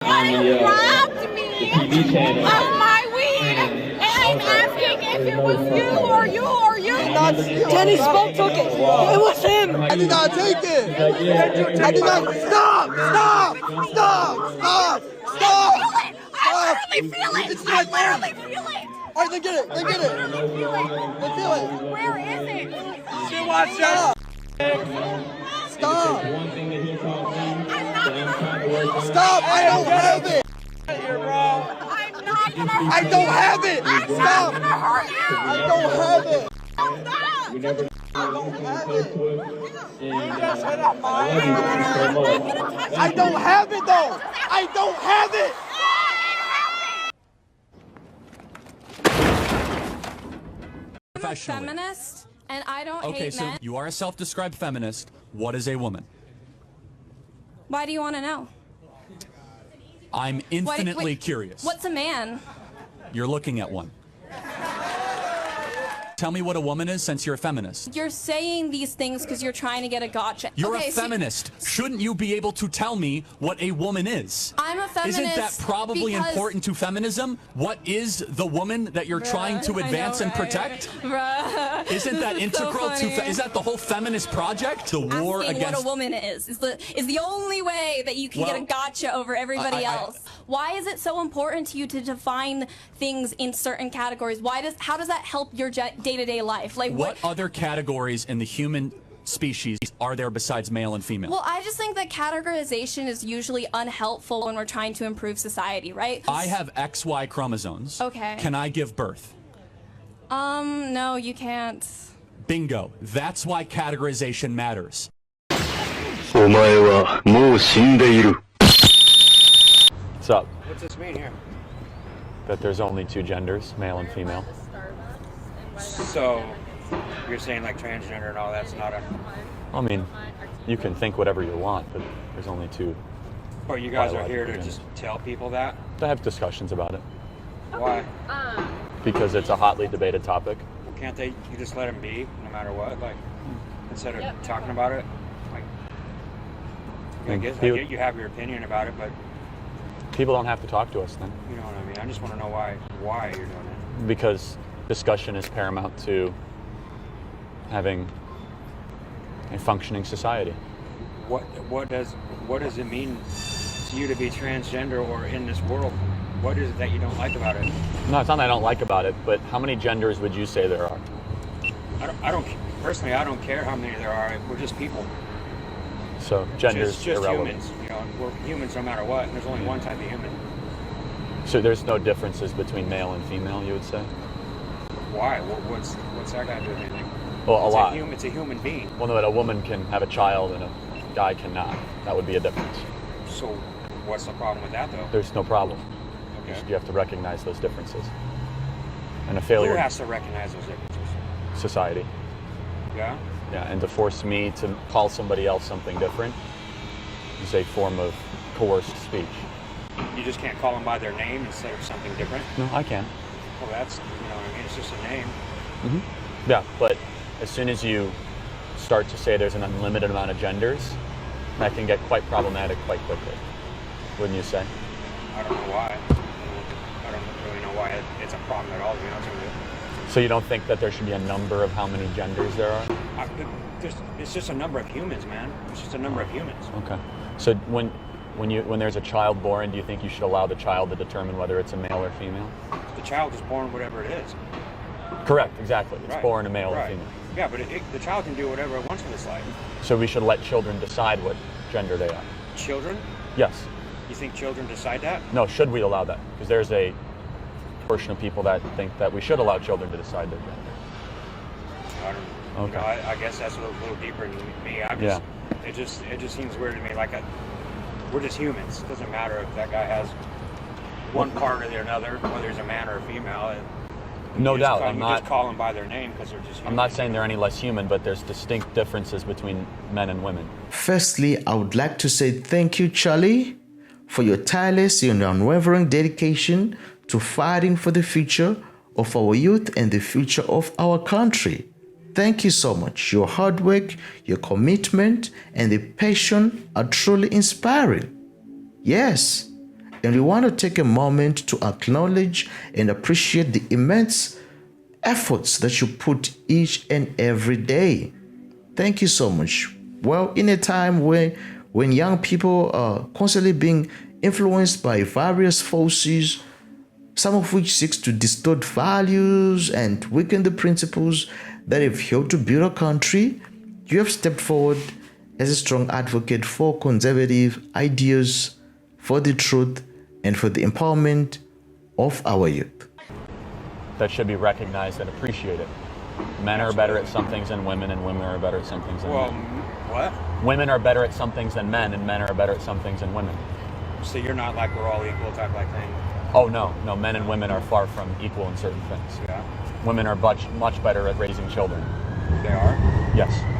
You robbed me of my weed, and I'm asking if it was you or you or you. Jenny Spoke took it. It was him. I did not take it. I did not. Stop! Stop! Stop! Stop! Stop! I literally feel it. I literally feel it. All right, then get it. Then get it. I literally feel it. Then feel it. Where is it? She wants that. Stop! Stop! I don't have it! I'm not gonna hurt I don't have it! I'm Stop! not gonna hurt you. I don't have it! Stop. I don't have it though! I don't have it! I'm a feminist, and I don't hate so men. you are a self-described feminist. What is a woman? Why do you want to know? I'm infinitely Wait, curious. What's a man? You're looking at one. Tell me what a woman is, since you're a feminist. You're saying these things because you're trying to get a gotcha. You're okay, a feminist. Shouldn't you be able to tell me what a woman is? I'm a feminist. Isn't that probably because... important to feminism? What is the woman that you're trying to advance and protect? Isn't that integral to? Is that the whole feminist project? The war Asking against what a woman is the only way that you can get a gotcha over everybody else. Why is it so important to you to define things in certain categories? How does that help your day-to-day life? Like what other categories in the human species are there besides male and female? Well, I just think that categorization is usually unhelpful when we're trying to improve society, right? I have XY chromosomes. Okay. Can I give birth? No, you can't. Bingo. That's why categorization matters. お前はもう死んでいる。 What's up? What's this mean here? That there's only two genders, male and female. So, you're saying like transgender and all that's not a... I mean, you can think whatever you want, but there's only two. But you guys are here to genders. just tell people that? To have discussions about it. Why? Because it's a hotly debated topic. Well, can't they, you just let them be, no matter what? Like, instead of talking about it? Like, I get you have your opinion about it, but... People don't have to talk to us then. You know what I mean? I just want to know why you're doing it. Because discussion is paramount to having a functioning society. What does it mean to you to be transgender or in this world? What is it that you don't like about it? No, it's not that I don't like about it, but how many genders would you say there are? Personally, I don't care how many there are. We're just people. So gender's just irrelevant. Humans. You know, we're humans no matter what. And there's only one type of human. So there's no differences between male and female, you would say? Why? What's that got to do with anything? Well, a lot. It's a human being. Well, no, that a woman can have a child and a guy cannot. That would be a difference. So what's the problem with that, though? There's no problem. Okay. You have to recognize those differences. And a failure. Who has to recognize those differences? Society. Yeah? Yeah, and to force me to call somebody else something different is a form of coerced speech. You just can't call them by their name instead of something different? No, I can. Well, that's, you know what I mean? It's just a name. Mm-hmm. Yeah, but as soon as you start to say there's an unlimited amount of genders, that can get quite problematic quite quickly, wouldn't you say? I don't know why. I don't really know why it's a problem at all, to be honest with you. So you don't think that there should be a number of how many genders there are? It's just a number of humans, man. It's just a number of humans. Okay. So when there's a child born, do you think you should allow the child to determine whether it's a male or female? The child is born whatever it is. Correct, exactly. It's Right. born a male or Right. female. Yeah, but the child can do whatever it wants in this life. So we should let children decide what gender they are? Children? Yes. You think children decide that? No, should we allow that? Because there's a portion of people that think that we should allow children to decide their gender. I don't know. Okay. You know, I guess that's a little deeper than me. It just seems weird to me. Like we're just humans. It doesn't matter if that guy has one part or the another, whether he's a man or a female. No doubt. You just call them by their name because they're just humans. I'm not saying they're any less human, but there's distinct differences between men and women. Firstly, I would like to say thank you, Charlie, for your tireless and unwavering dedication to fighting for the future of our youth and the future of our country. Thank you so much. Your hard work, your commitment, and the passion are truly inspiring. Yes, And we want to take a moment to acknowledge and appreciate the immense efforts that you put each and every day. Thank you so much. Well, in a time when young people are constantly being influenced by various forces, some of which seeks to distort values and weaken the principles that have helped to build our country, you have stepped forward as a strong advocate for conservative ideas, for the truth, and for the empowerment of our youth. That should be recognized and appreciated. Men are better at some things than women, and women are better at some things than men. What? Women are better at some things than men, and men are better at some things than women. So you're not like we're all equal type like thing? Oh, no. No, men and women are far from equal in certain things. Yeah. Women are much better at raising children. They are? Yes. Yeah.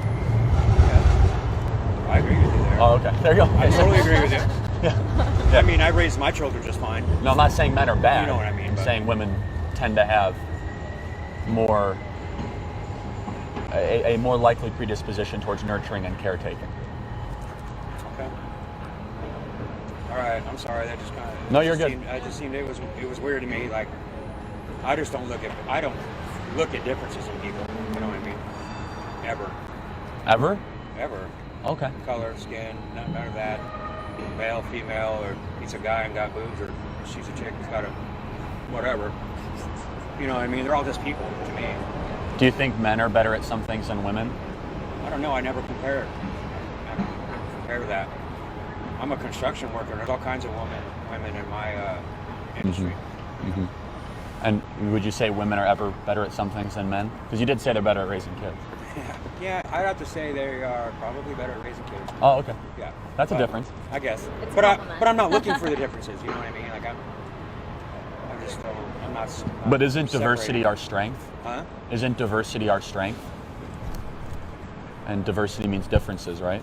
I agree with you there. Oh, okay. There you go. I totally agree with you. Yeah. I mean, I raised my children just fine. No, I'm not saying men are bad. You know what I mean. I'm saying women tend to have more, a more likely predisposition towards nurturing and caretaking. Okay. All right. I'm sorry. That just kind of. No, you're good. It was weird to me. Like, I don't look at differences in people. You know what I mean? Ever. Ever? Ever. Okay. Color, skin, none of that. Male, female, or he's a guy and got boobs, or she's a chick who's got a whatever. You know what I mean? They're all just people to me. Do you think men are better at some things than women? I don't know. I never compare that. I'm a construction worker. There's all kinds of women in my industry. Mm-hmm. And would you say women are ever better at some things than men? Because you did say they're better at raising kids. Yeah, I'd have to say they are probably better at raising kids. Oh, okay. Yeah. That's a difference. I guess. But I'm not looking for the differences. You know what I mean? Like I'm not. But isn't diversity our strength? Huh? Isn't diversity our strength? And diversity means differences, right?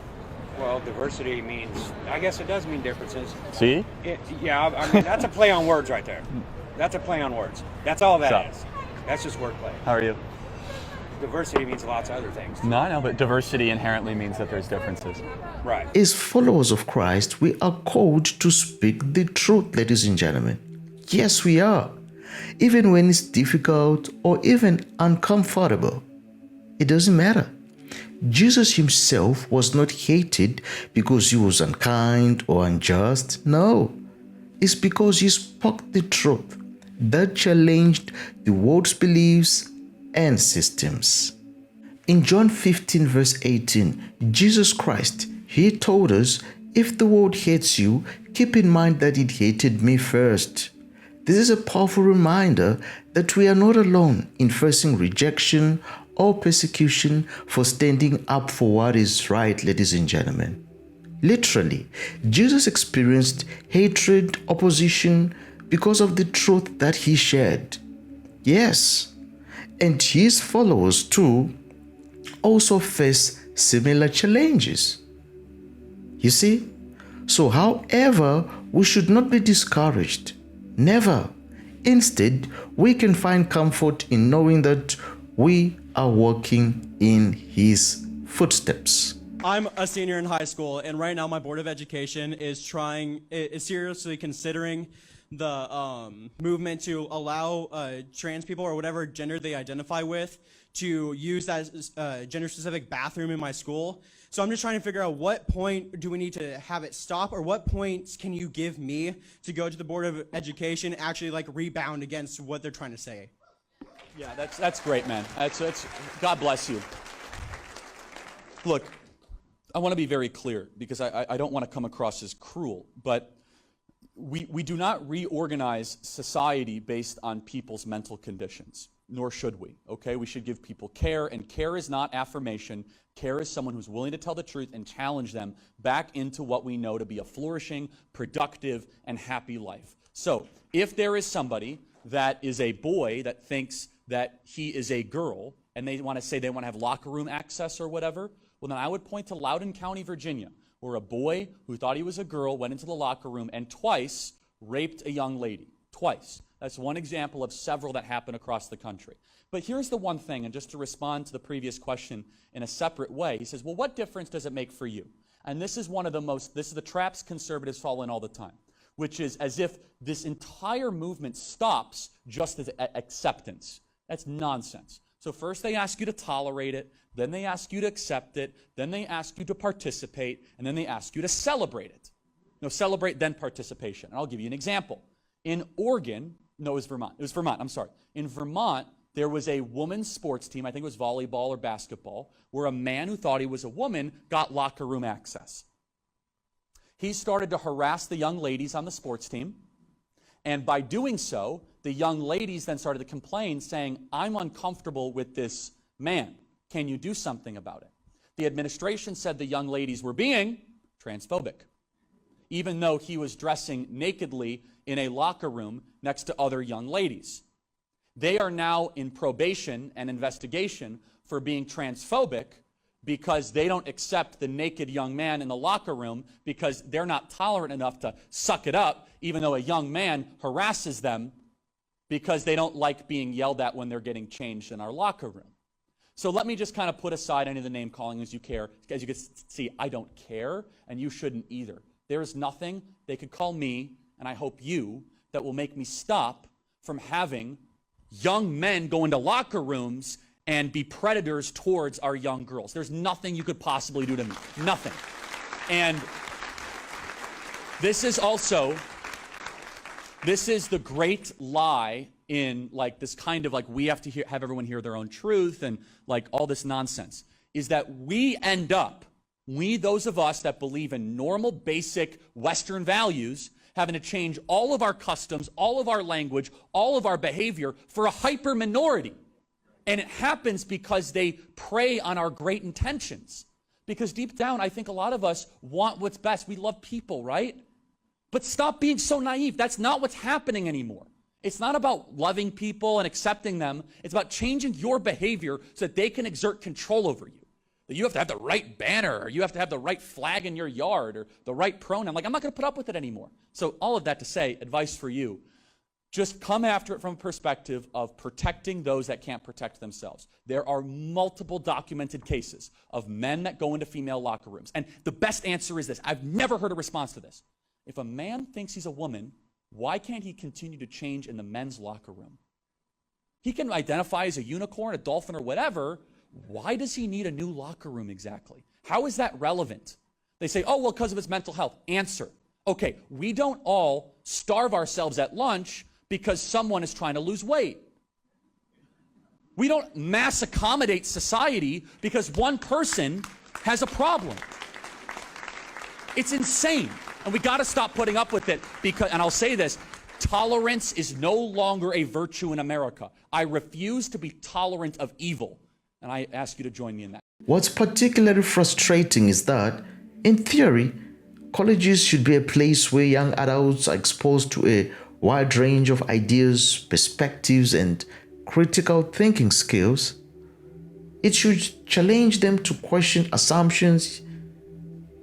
Well, diversity means, I guess it does mean differences. See? Yeah, I mean, that's a play on words right there. That's a play on words. That's all that is. That's just wordplay. How are you? Diversity means lots of other things. No, I know, but diversity inherently means that there's differences. Right. As followers of Christ, we are called to speak the truth, ladies and gentlemen. Yes, we are. Even when it's difficult or even uncomfortable, it doesn't matter. Jesus himself was not hated because he was unkind or unjust. No, it's because he spoke the truth that challenged the world's beliefs and systems. In John 15 verse 18, Jesus Christ, he told us, if the world hates you, keep in mind that it hated me first. This is a powerful reminder that we are not alone in facing rejection or persecution for standing up for what is right, ladies and gentlemen. Literally, Jesus experienced hatred, opposition because of the truth that he shared. Yes, and his followers too also face similar challenges. You see? So, however, we should not be discouraged. Never. Instead, we can find comfort in knowing that we are walking in his footsteps. I'm a senior in high school, and right now my Board of Education is seriously considering the movement to allow trans people or whatever gender they identify with to use that gender-specific bathroom in my school. So I'm just trying to figure out what point do we need to have it stop, or what points can you give me to go to the Board of Education and actually like rebound against what they're trying to say? Yeah, that's great, man. That's God bless you. Look, I want to be very clear because I don't want to come across as cruel, but we do not reorganize society based on people's mental conditions, nor should we, okay? We should give people care, and care is not affirmation. Care is someone who's willing to tell the truth and challenge them back into what we know to be a flourishing, productive, and happy life. So, if there is somebody that is a boy that thinks that he is a girl, and they want to say they want to have locker room access or whatever, well, then I would point to Loudoun County, Virginia, where a boy who thought he was a girl went into the locker room and twice raped a young lady. Twice. That's one example of several that happen across the country. But here's the one thing, and just to respond to the previous question in a separate way, he says, well, what difference does it make for you? And this is the traps conservatives fall in all the time. which is as if this entire movement stops just as acceptance. That's nonsense. So first they ask you to tolerate it, then they ask you to accept it, then they ask you to participate, and then they ask you to celebrate it. No, celebrate, then participation. And I'll give you an example. In Oregon, no, it was Vermont. It was Vermont, I'm sorry. In Vermont, there was a women's sports team, I think it was volleyball or basketball, where a man who thought he was a woman got locker room access. He started to harass the young ladies on the sports team, and by doing so, the young ladies then started to complain, saying, I'm uncomfortable with this man. Can you do something about it? The administration said the young ladies were being transphobic, even though he was dressing nakedly in a locker room next to other young ladies. They are now in probation and investigation for being transphobic because they don't accept the naked young man in the locker room because they're not tolerant enough to suck it up, even though a young man harasses them because they don't like being yelled at when they're getting changed in our locker room. So let me just kind of put aside any of the name calling as you care. As you can see, I don't care, and you shouldn't either. There is nothing they could call me, and I hope you, that will make me stop from having young men go into locker rooms and be predators towards our young girls. There's nothing you could possibly do to me. Nothing. And this is the great lie in like this kind of like we have to have everyone hear their own truth and like all this nonsense, is that we end up, those of us that believe in normal, basic Western values, having to change all of our customs, all of our language, all of our behavior for a hyper minority. And it happens because they prey on our great intentions. Because deep down, I think a lot of us want what's best. We love people, right? But stop being so naive. That's not what's happening anymore. It's not about loving people and accepting them. It's about changing your behavior so that they can exert control over you. That you have to have the right banner, or you have to have the right flag in your yard, or the right pronoun. Like, I'm not going to put up with it anymore. So all of that to say, advice for you, just come after it from a perspective of protecting those that can't protect themselves. There are multiple documented cases of men that go into female locker rooms. And the best answer is this. I've never heard a response to this. If a man thinks he's a woman, why can't he continue to change in the men's locker room? He can identify as a unicorn, a dolphin, or whatever. Why does he need a new locker room exactly? How is that relevant? They say, oh, well, because of his mental health. Answer. Okay, we don't all starve ourselves at lunch because someone is trying to lose weight. We don't mass accommodate society because one person has a problem. It's insane. And we got to stop putting up with it because, and I'll say this, tolerance is no longer a virtue in America. I refuse to be tolerant of evil. And I ask you to join me in that. What's particularly frustrating is that, in theory, colleges should be a place where young adults are exposed to a wide range of ideas, perspectives, and critical thinking skills. It should challenge them to question assumptions,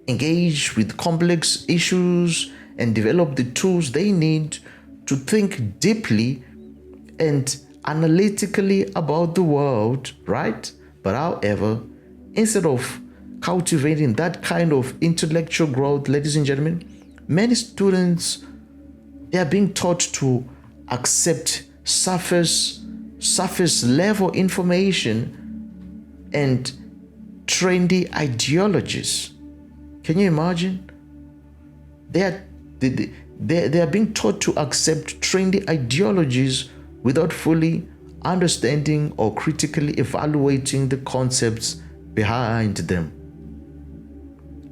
engage with complex issues, and develop the tools they need to think deeply and analytically about the world, right? But however, instead of cultivating that kind of intellectual growth, ladies and gentlemen, many students, they are being taught to accept surface level information and trendy ideologies. Can you imagine? They are being taught to accept trendy ideologies without fully understanding or critically evaluating the concepts behind them.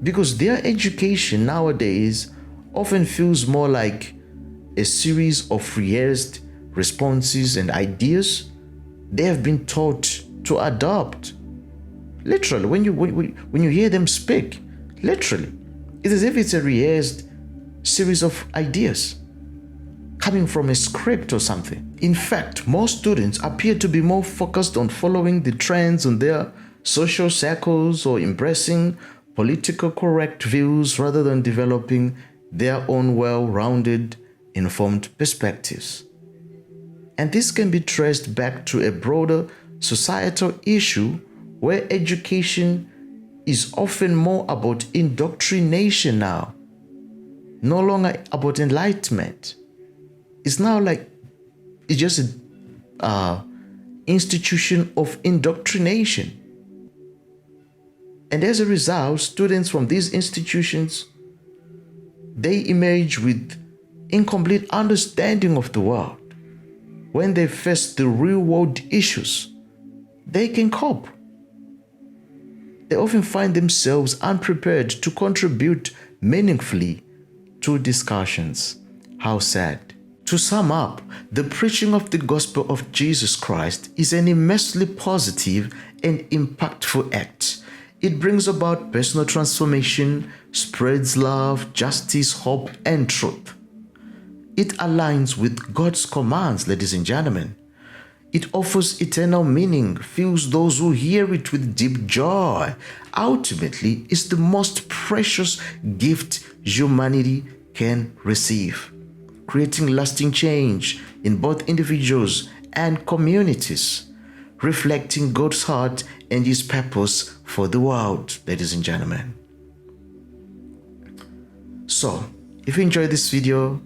Because their education nowadays often feels more like a series of rehearsed responses and ideas they have been taught to adopt. Literally, when you hear them speak, literally, it's as if it's a rehearsed series of ideas coming from a script or something. In fact, most students appear to be more focused on following the trends on their social circles or embracing political correct views rather than developing their own well-rounded, informed perspectives. And this can be traced back to a broader societal issue where education is often more about indoctrination now no longer about enlightenment. It's now like, it's just an institution of indoctrination. And as a result, students from these institutions, they emerge with incomplete understanding of the world. When they face the real world issues, they can cope. They often find themselves unprepared to contribute meaningfully to discussions. How sad. To sum up, the preaching of the gospel of Jesus Christ is an immensely positive and impactful act. It brings about personal transformation, spreads love, justice, hope, and truth. It aligns with God's commands, ladies and gentlemen. It offers eternal meaning, fills those who hear it with deep joy. Ultimately, it's the most precious gift humanity can receive, creating lasting change in both individuals and communities, reflecting God's heart and His purpose for the world, ladies and gentlemen. So, if you enjoyed this video,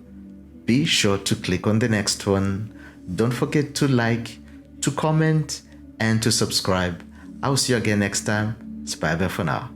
be sure to click on the next one. Don't forget to like, to comment, and to subscribe. I'll see you again next time. Bye bye for now.